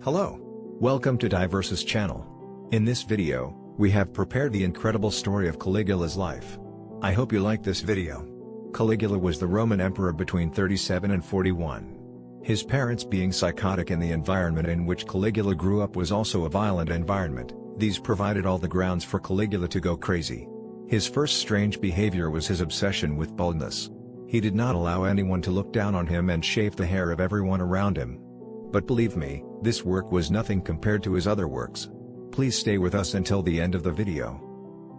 Hello. Welcome to Diversus channel. In this video, we have prepared the incredible story of Caligula's life. I hope you like this video. Caligula was the Roman emperor between 37 and 41. His parents being psychotic and the environment in which Caligula grew up was also a violent environment. These provided all the grounds for Caligula to go crazy. His first strange behavior was his obsession with baldness. He did not allow anyone to look down on him and shave the hair of everyone around him. But believe me, this work was nothing compared to his other works. Please stay with us until the end of the video.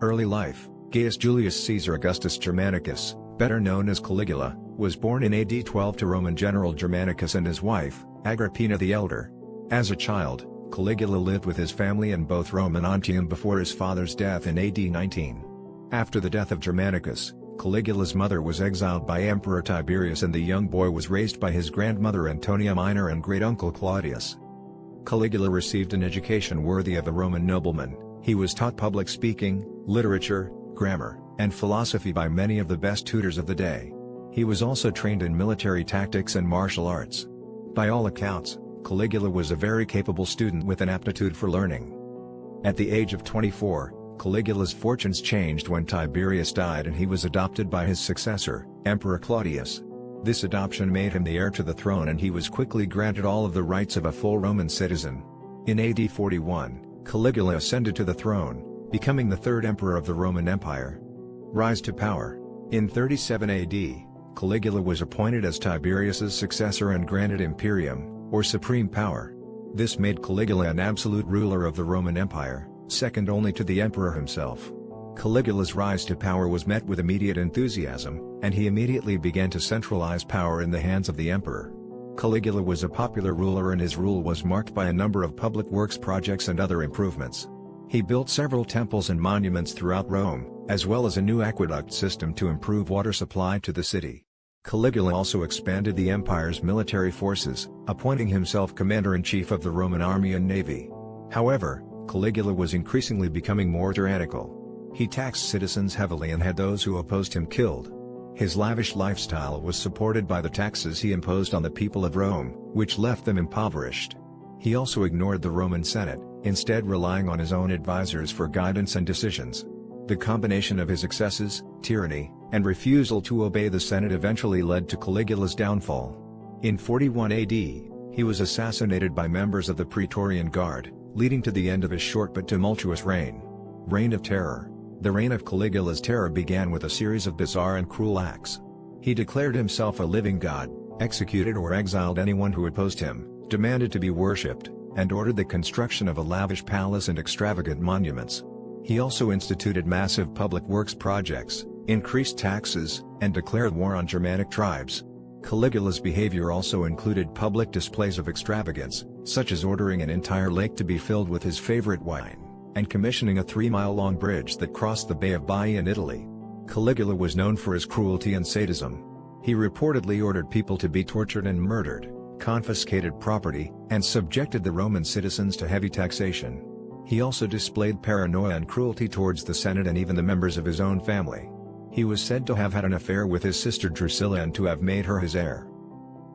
Early life. Gaius Julius Caesar Augustus Germanicus, better known as Caligula, was born in AD 12 to Roman general Germanicus and his wife, Agrippina the Elder. As a child, Caligula lived with his family in both Rome and Antium before his father's death in AD 19. After the death of Germanicus, Caligula's mother was exiled by Emperor Tiberius and the young boy was raised by his grandmother Antonia Minor and great-uncle Claudius. Caligula received an education worthy of a Roman nobleman. He was taught public speaking, literature, grammar, and philosophy by many of the best tutors of the day. He was also trained in military tactics and martial arts. By all accounts, Caligula was a very capable student with an aptitude for learning. At the age of 24, Caligula's fortunes changed when Tiberius died and he was adopted by his successor, Emperor Claudius. This adoption made him the heir to the throne and he was quickly granted all of the rights of a full Roman citizen. In AD 41, Caligula ascended to the throne, becoming the third emperor of the Roman Empire. Rise to power. In 37 AD, Caligula was appointed as Tiberius's successor and granted imperium, or supreme power. This made Caligula an absolute ruler of the Roman Empire, second only to the emperor himself. Caligula's rise to power was met with immediate enthusiasm, and he immediately began to centralize power in the hands of the emperor. Caligula was a popular ruler and his rule was marked by a number of public works projects and other improvements. He built several temples and monuments throughout Rome, as well as a new aqueduct system to improve water supply to the city. Caligula also expanded the empire's military forces, appointing himself commander-in-chief of the Roman army and navy. However, Caligula was increasingly becoming more tyrannical. He taxed citizens heavily and had those who opposed him killed. His lavish lifestyle was supported by the taxes he imposed on the people of Rome, which left them impoverished. He also ignored the Roman Senate, instead relying on his own advisors for guidance and decisions. The combination of his excesses, tyranny, and refusal to obey the Senate eventually led to Caligula's downfall. In 41 AD, he was assassinated by members of the Praetorian Guard, leading to the end of his short but tumultuous reign. Reign of Terror. The reign of Caligula's terror began with a series of bizarre and cruel acts. He declared himself a living god, executed or exiled anyone who opposed him, demanded to be worshipped, and ordered the construction of a lavish palace and extravagant monuments. He also instituted massive public works projects, increased taxes, and declared war on Germanic tribes. Caligula's behavior also included public displays of extravagance, such as ordering an entire lake to be filled with his favorite wine, and commissioning a 3-mile-long bridge that crossed the Bay of Baiae in Italy. Caligula was known for his cruelty and sadism. He reportedly ordered people to be tortured and murdered, confiscated property, and subjected the Roman citizens to heavy taxation. He also displayed paranoia and cruelty towards the Senate and even the members of his own family. He was said to have had an affair with his sister Drusilla and to have made her his heir.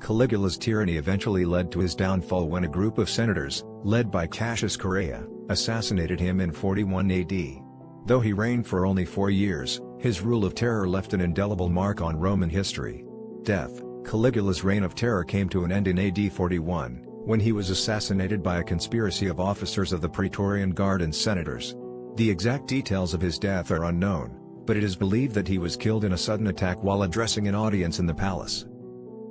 Caligula's tyranny eventually led to his downfall when a group of senators, led by Cassius Correa, assassinated him in 41 AD. Though he reigned for only 4 years, his rule of terror left an indelible mark on Roman history. Death. Caligula's reign of terror came to an end in AD 41, when he was assassinated by a conspiracy of officers of the Praetorian Guard and senators. The exact details of his death are unknown, but it is believed that he was killed in a sudden attack while addressing an audience in the palace.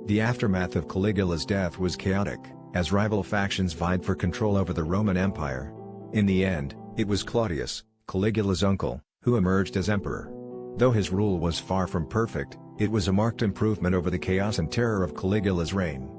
The aftermath of Caligula's death was chaotic, as rival factions vied for control over the Roman Empire. In the end, it was Claudius, Caligula's uncle, who emerged as emperor. Though his rule was far from perfect, it was a marked improvement over the chaos and terror of Caligula's reign.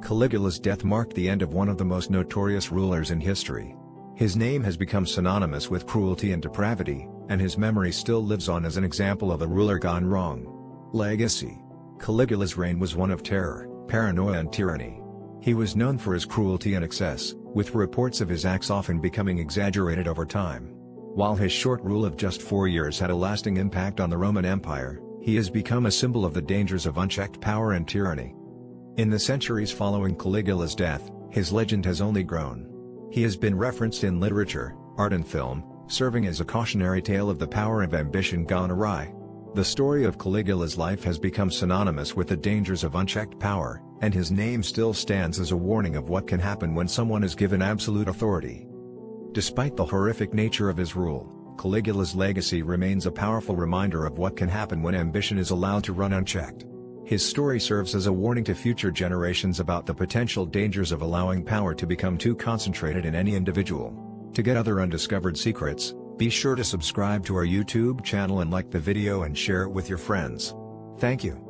Caligula's death marked the end of one of the most notorious rulers in history. His name has become synonymous with cruelty and depravity, and his memory still lives on as an example of a ruler gone wrong. Legacy. Caligula's reign was one of terror, paranoia and tyranny. He was known for his cruelty and excess, with reports of his acts often becoming exaggerated over time. While his short rule of just 4 years had a lasting impact on the Roman Empire, he has become a symbol of the dangers of unchecked power and tyranny. In the centuries following Caligula's death, His legend has only grown. He has been referenced in literature, art and film, serving as a cautionary tale of the power of ambition gone awry. The story of Caligula's life has become synonymous with the dangers of unchecked power, and his name still stands as a warning of what can happen when someone is given absolute authority. Despite the horrific nature of his rule, Caligula's legacy remains a powerful reminder of what can happen when ambition is allowed to run unchecked. His story serves as a warning to future generations about the potential dangers of allowing power to become too concentrated in any individual. To get other undiscovered secrets, be sure to subscribe to our YouTube channel and like the video and share it with your friends. Thank you.